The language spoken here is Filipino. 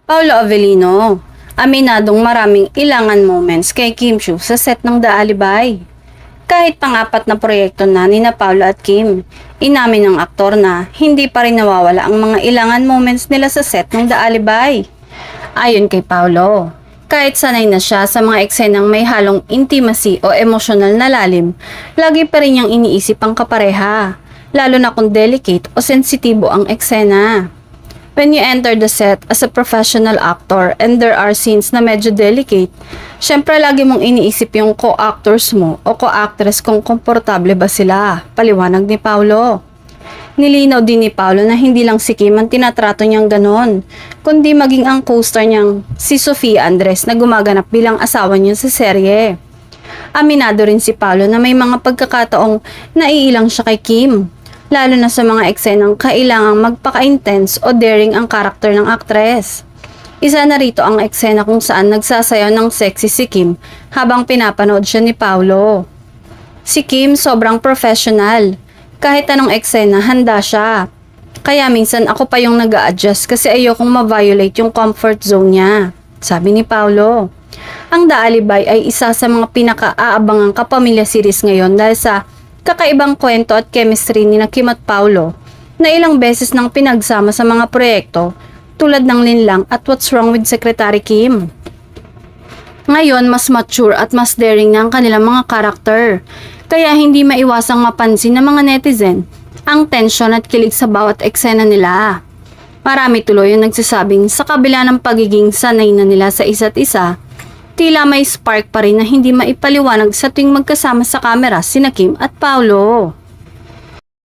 Paolo Avellino, aminadong maraming ilangan moments kay Kim Chiu sa set ng The Alibay. Kahit pang-apat na proyekto na ni na Paolo at Kim, inamin ng aktor na hindi pa rin nawawala ang mga ilangan moments nila sa set ng The Alibay. Ayon kay Paolo, kahit sanay na siya sa mga eksenang may halong intimacy o emosyonal na lalim, lagi pa rin niyang iniisip ang kapareha, lalo na kung delicate o sensitibo ang eksena. When you enter the set as a professional actor and there are scenes na medyo delicate, syempre lagi mong iniisip yung co-actors mo o co-actress kung komportable ba sila, paliwanag ni Paolo. Nilinaw din ni Paolo na hindi lang si Kim ang tinatrato niyang ganon, kundi maging ang co-star niyang si Sofia Andres na gumaganap bilang asawa niya sa serye. Aminado rin si Paolo na may mga pagkakataong naiilang siya kay Kim, lalo na sa mga eksenang kailangang magpaka-intense o daring ang karakter ng aktres. Isa na rito ang eksena kung saan nagsasayaw ng sexy si Kim habang pinapanood siya ni Paolo. Si Kim sobrang professional. Kahit anong eksena, handa siya. Kaya minsan ako pa yung nag-a-adjust kasi ayokong ma-violate yung comfort zone niya, sabi ni Paolo. Ang The Alibay ay isa sa mga pinaka-aabangang kapamilya series ngayon dahil sa kakaibang kwento at chemistry ni Kim at Paolo na ilang beses nang pinagsama sa mga proyekto tulad ng Linlang at What's Wrong with Secretary Kim. Ngayon, mas mature at mas daring na ang kanilang mga karakter, kaya hindi maiwasang mapansin ng mga netizen ang tensyon at kilig sa bawat eksena nila. Marami tuloy yung nagsasabing sa kabila ng pagiging sanay na nila sa isa't isa, tila may spark pa rin na hindi maipaliwanag sa tuwing magkasama sa kamera sina Kim at Paolo.